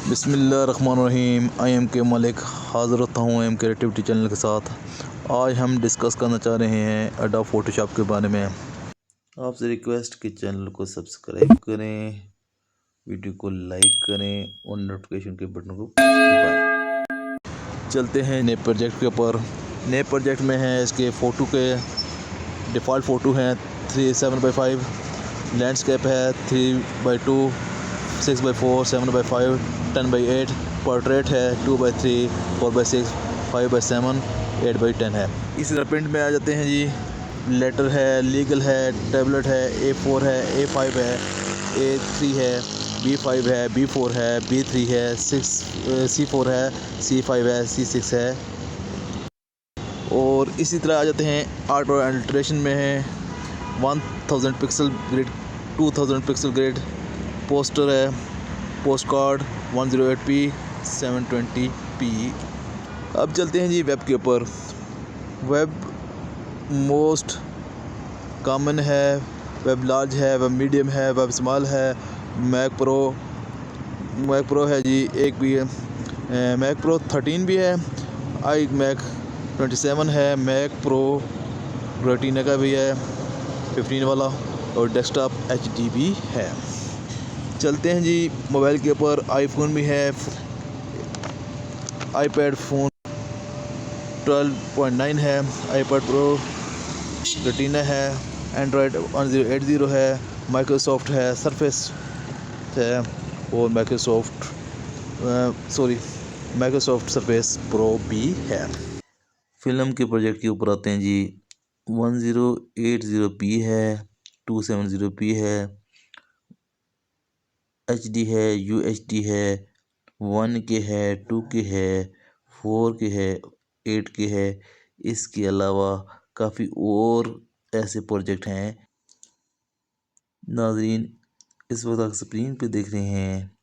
बिस्मिल्लाहिर्रहमानिर्रहीम। I am के मलिक हाज़िर होता हूँ एम क्रिएटिविटी चैनल के साथ। आज हम डिस्कस करना चाह रहे हैं एडोब फोटोशॉप के बारे में। आपसे रिक्वेस्ट कि चैनल को सब्सक्राइब करें, वीडियो को लाइक करें और नोटिफिकेशन के बटन को दबाएं। चलते हैं नए प्रोजेक्ट के ऊपर। नए प्रोजेक्ट में है इसके फ़ोटो के डिफ़ॉल्ट फ़ोटो हैं 7x5, लैंडस्केप है 3x2, 6x4, 7x5, 10x8, portrait है 2x3, 4x6, 5x7, 8x10 है। इसी तरह प्रिंट में आ जाते हैं जी। लेटर है, लीगल है, टैबलेट है, A4 है, A5 है, A3 है, B5 है, B4 है, B3 है, C4 है, C5 है, C6 है। और इसी तरह आ जाते हैं आर्ट और अल्ट्रेशन में है 1000 pixel grid, 2000 pixel grid, poster है, पोस्ट कार्ड 108p, 720p। अब चलते हैं जी वेब के ऊपर। वेब मोस्ट कॉमन है, वेब लार्ज है, वेब मीडियम है, वेब स्मॉल है, मैक प्रो है जी, एक भी है, मैक प्रो 13 भी है, आई मैक 27 है, मैक प्रो रेटिना का भी है 15 वाला, और डेस्कटॉप HD भी है। चलते हैं जी मोबाइल के ऊपर। आईफोन भी है, आईपैड फ़ोन 12.9 है, आईपैड प्रो रेटिना है, एंड्रॉयड 1080 है, माइक्रोसॉफ्ट है, सरफेस है, और माइक्रोसॉफ्ट सरफेस प्रो भी है। फिल्म के प्रोजेक्ट के ऊपर आते हैं जी। 1080p है, 270p है, HD है, UHD है, 1K है, 2K है, 4K है, 8K है। इसके अलावा काफ़ी और ऐसे प्रोजेक्ट हैं। नाज़रीन, इस वक्त आप स्क्रीन पे देख रहे हैं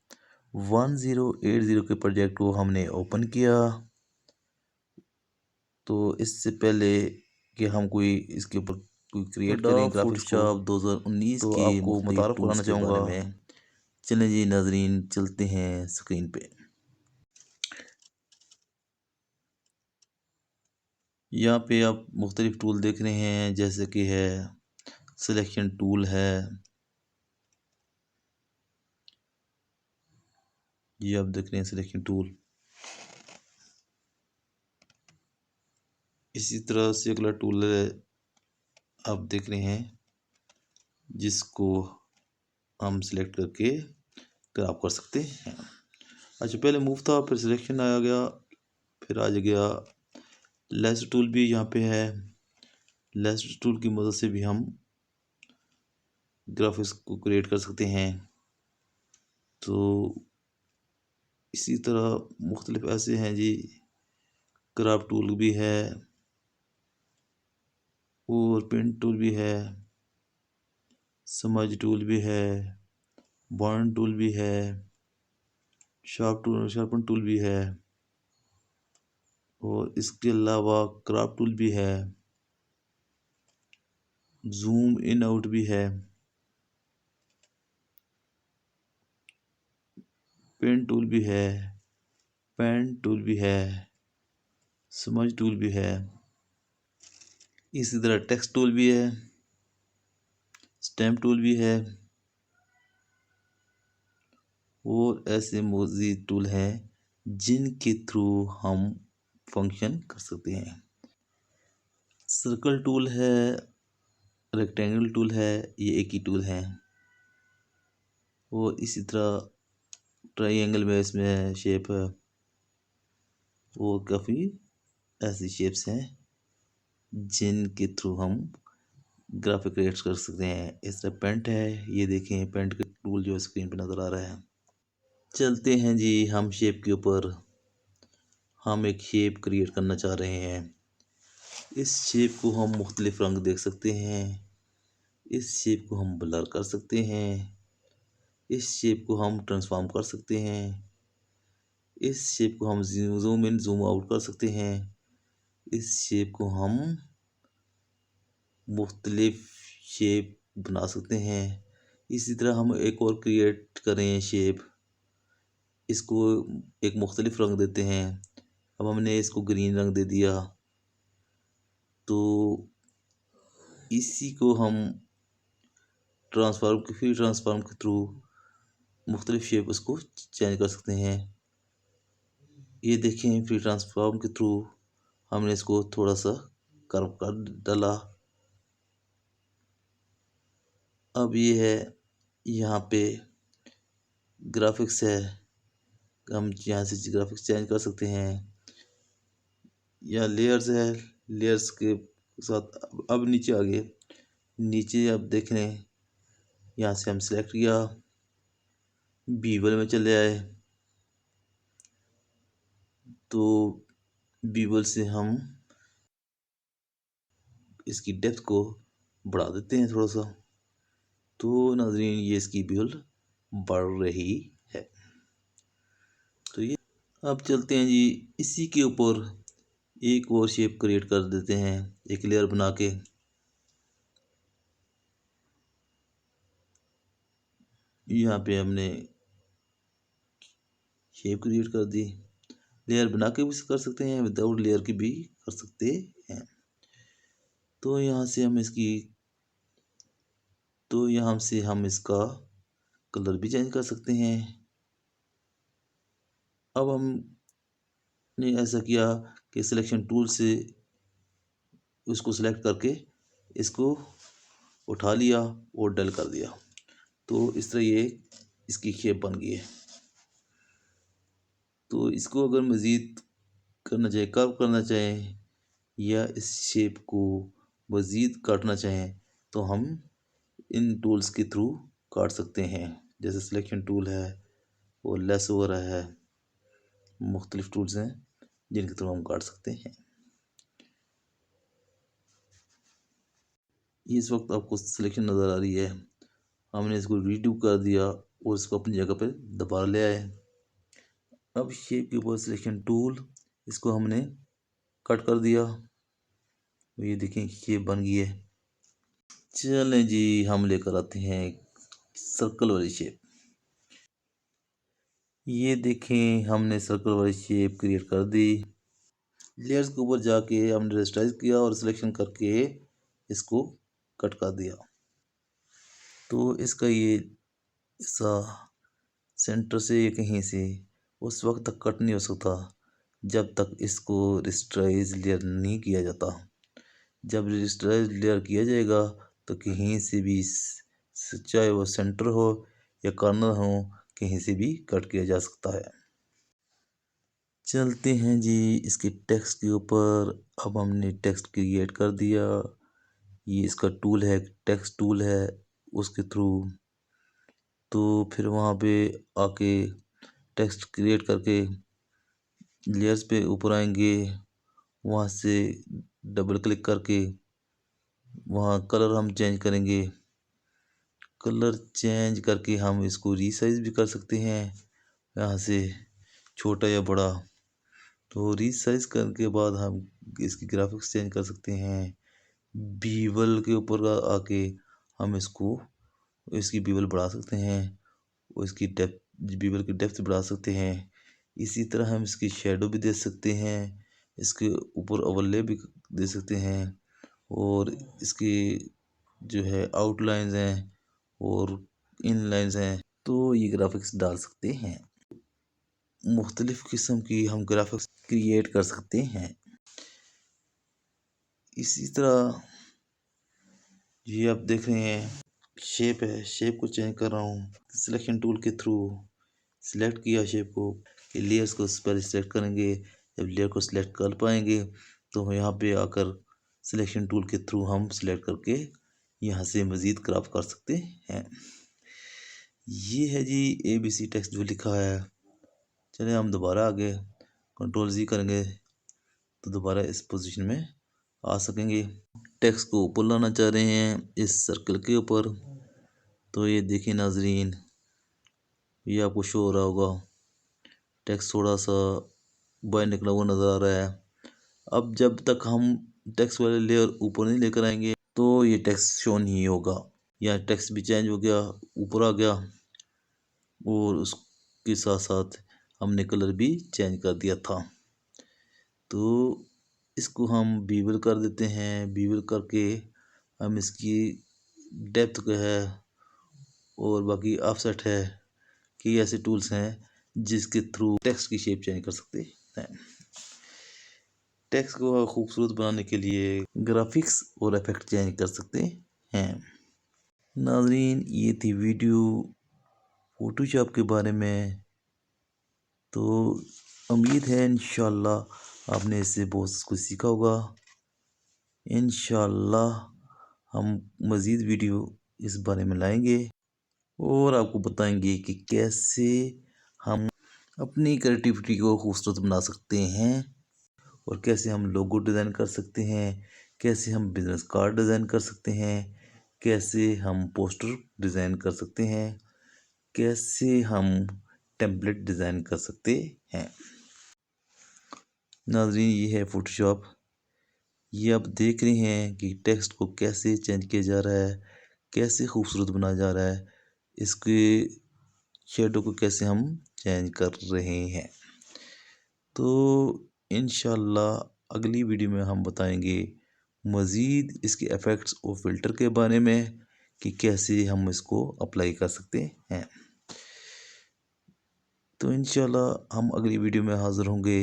1080 के प्रोजेक्ट को हमने ओपन किया। तो इससे पहले कि हम कोई इसके ऊपर कोई क्रिएट करें फोटोशॉप 2019 तो के आपको मुतारफ़ कराना चाहूँगा। चलें जी नाज़रीन, चलते हैं स्क्रीन पे। यहाँ पे आप मुख्तलिफ़ टूल देख रहे हैं, जैसे कि है सिलेक्शन टूल है, ये आप देख रहे हैं सिलेक्शन टूल। इसी तरह से अगला टूल आप देख रहे हैं, जिसको हम सिलेक्ट करके क्रॉप कर सकते हैं। अच्छा, पहले मूव था, फिर सिलेक्शन आ गया, फिर आ गया लेस टूल भी यहाँ पे है। लेस टूल की मदद से भी हम ग्राफिक्स को क्रिएट कर सकते हैं। तो इसी तरह मुख्तलिफ ऐसे हैं जी, क्रॉप टूल भी है, और पेंट टूल भी है, समझ टूल भी है, बॉन्ड टूल भी है, शार्पन टूल भी है, और इसके अलावा क्रॉप टूल भी है, जूम इन आउट भी है, पेन टूल भी है, पेन टूल भी है, समझ टूल भी है। इसी तरह टेक्स्ट टूल भी है, स्टैम्प टूल भी है, और ऐसे मज़ीद टूल हैं जिनके थ्रू हम फंक्शन कर सकते हैं। सर्कल टूल है, रेक्टेंगल टूल है, ये एक ही टूल है। और इसी तरह ट्रायंगल में इसमें शेप है, और काफ़ी ऐसी शेप्स हैं जिनके थ्रू हम ग्राफिक क्रिएट कर सकते हैं। इस तरह पेंट है, ये देखें पेंट का टूल जो स्क्रीन पर नज़र आ रहा है। चलते हैं जी हम शेप के ऊपर। हम एक शेप क्रिएट करना चाह रहे हैं। इस शेप को हम मुख्तलिफ रंग देख सकते हैं, इस शेप को हम ब्लर कर सकते हैं, इस शेप को हम ट्रांसफॉर्म कर सकते हैं, इस शेप को हम जूम इन जूम आउट कर सकते हैं, इस शेप को हम मुख्तलिफ शेप बना सकते हैं। इसी तरह हम एक और क्रिएट करें शेप, इसको एक मुख्तलिफ रंग देते हैं। अब हमने इसको ग्रीन रंग दे दिया, तो इसी को हम फ्री ट्रांसफॉर्म के थ्रू मुख्तलिफ शेप उसको चेंज कर सकते हैं। ये देखें, फ्री ट्रांसफॉर्म के थ्रू हमने इसको थोड़ा सा कर्व कर डाला। अब ये है, यहाँ पे ग्राफिक्स है, हम यहाँ से ग्राफिक्स चेंज कर सकते हैं। या लेयर्स है, लेयर्स के साथ अब नीचे आ गए। नीचे आप देख रहे हैं, यहाँ से हम सेलेक्ट किया, बीवल में चले आए, तो बीवल से हम इसकी डेप्थ को बढ़ा देते हैं थोड़ा सा। तो नाज़रीन, ये इसकी बीवल बढ़ रही है। तो ये अब चलते हैं जी, इसी के ऊपर एक और शेप क्रिएट कर देते हैं, एक लेयर बना के। यहाँ पे हमने शेप क्रिएट कर दी। लेयर बना के भी कर सकते हैं, विदाउट लेयर की भी कर सकते हैं। तो यहाँ से हम इसका कलर भी चेंज कर सकते हैं। अब हमने ऐसा किया कि सिलेक्शन टूल से उसको सिलेक्ट करके इसको उठा लिया और डल कर दिया, तो इस तरह ये इसकी शेप बन गई है। तो इसको अगर मज़ीद करना चाहे, कर्व करना चाहें, या इस शेप को मज़ीद काटना चाहें, तो हम इन टूल्स के थ्रू काट सकते हैं। जैसे सिलेक्शन टूल है और लेस वगैरह है, मुख्तलिफ टूल्स हैं जिनके थ्रू हम काट सकते हैं। इस वक्त आपको सिलेक्शन नज़र आ रही है, हमने इसको रीडू कर दिया और इसको अपनी जगह पर दोबारा ले आए। अब शेप के ऊपर सिलेक्शन टूल, इसको हमने कट कर दिया, ये देखें शेप बन गई है। चलें जी, हम लेकर आते हैं सर्कल वाली शेप। ये देखें, हमने सर्कल वाली शेप क्रिएट कर दी। लेयर्स के ऊपर जाके हमने रेस्टाइज किया और सिलेक्शन करके इसको कट कर दिया। तो इसका ये ऐसा सेंटर से या कहीं से उस वक्त तक कट नहीं हो सकता जब तक इसको रेस्टाइज लेयर नहीं किया जाता। जब रेस्टाइज लेयर किया जाएगा तो कहीं से भी, चाहे वो सेंटर हो या कॉर्नर हो, कहीं से भी कट किया जा सकता है। चलते हैं जी इसके टेक्स्ट के ऊपर। अब हमने टेक्स्ट क्रिएट कर दिया, ये इसका टूल है, टेक्स्ट टूल है, उसके थ्रू। तो फिर वहाँ पे आके टेक्स्ट क्रिएट करके लेयर्स पे ऊपर आएंगे, वहाँ से डबल क्लिक करके वहाँ कलर हम चेंज करेंगे। कलर चेंज करके हम इसको रीसाइज भी कर सकते हैं, यहाँ से छोटा या बड़ा। तो रीसाइज करने के बाद हम इसकी ग्राफिक्स चेंज कर सकते हैं। बीवल के ऊपर आके हम इसकी बीवल बढ़ा सकते हैं और इसकी डेप्थ, बीवल की डेप्थ बढ़ा सकते हैं। इसी तरह हम इसकी शेडो भी दे सकते हैं, इसके ऊपर ओवरले भी दे सकते हैं, और इसकी जो है आउटलाइंस हैं और इनलाइंस हैं, तो ये ग्राफिक्स डाल सकते हैं। मुख्तलिफ़ किस्म की हम ग्राफिक्स क्रिएट कर सकते हैं। इसी तरह ये आप देख रहे हैं शेप है, शेप को चेंज कर रहा हूँ सिलेक्शन टूल के थ्रू। सिलेक्ट किया शेप को, कि लेयर्स को पहले सिलेक्ट करेंगे, जब लेयर को सिलेक्ट कर पाएंगे तो यहाँ पे आकर सिलेक्शन टूल के थ्रू हम सिलेक्ट करके यहाँ से मज़ीद क्राफ्ट कर सकते हैं। ये है जी ABC टेक्स्ट जो लिखा है। चलिए हम दोबारा आगे Ctrl+Z करेंगे तो दोबारा इस पोजीशन में आ सकेंगे। टेक्स्ट को ऊपर लाना चाह रहे हैं इस सर्कल के ऊपर, तो ये देखिए नाजरीन, ये आपको शो हो रहा होगा, टेक्स्ट थोड़ा सा बाहर निकला हुआ नज़र आ रहा है। अब जब तक हम टेक्स्ट वाले लेयर ऊपर नहीं लेकर आएंगे तो ये टेक्स्ट शो नहीं होगा। यहाँ टेक्स्ट भी चेंज हो गया, ऊपर आ गया, और उसके साथ साथ हमने कलर भी चेंज कर दिया था। तो इसको हम बीवल कर देते हैं। बीवल करके हम इसकी डेप्थ को है और बाकी ऑफसेट है कि ऐसे टूल्स हैं जिसके थ्रू टेक्स्ट की शेप चेंज कर सकते हैं। टेक्स्ट को खूबसूरत बनाने के लिए ग्राफिक्स और इफेक्ट चेंज कर सकते हैं। नाज़रीन, ये थी वीडियो फोटोशॉप के बारे में। तो उम्मीद है इंशाल्लाह आपने इससे बहुत कुछ सीखा होगा। इंशाल्लाह हम मज़ीद वीडियो इस बारे में लाएंगे और आपको बताएंगे कि कैसे हम अपनी क्रिएटिविटी को खूबसूरत बना सकते हैं और कैसे हम लोगो डिज़ाइन कर सकते हैं, कैसे हम बिज़नेस कार्ड डिज़ाइन कर सकते हैं, कैसे हम पोस्टर डिज़ाइन कर सकते हैं, कैसे हम टेम्पलेट डिज़ाइन कर सकते हैं। नाज़रीन, ये है फ़ोटोशॉप। ये आप देख रहे हैं कि टेक्स्ट को कैसे चेंज किया जा रहा है, कैसे खूबसूरत बनाया जा रहा है, इसके शेडो को कैसे हम चेंज कर रहे हैं। तो इंशाल्लाह अगली वीडियो में हम बताएंगे मज़ीद इसके इफ़ेक्ट्स और फ़िल्टर के बारे में कि कैसे हम इसको अप्लाई कर सकते हैं। तो इंशाल्लाह हम अगली वीडियो में हाज़िर होंगे।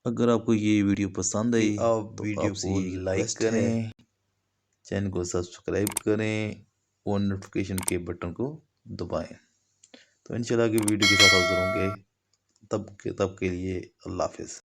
अगर आपको ये वीडियो पसंद आई आप तो वीडियो आपसे को ये लाइक रिक्वेस्ट करें, है, चैनल को सब्सक्राइब करें और नोटिफिकेशन के बटन को दबाएं। तो इंशाल्लाह की वीडियो के साथ हाज़िर होंगे। तब के लिए अल्लाह हाफ़िज़।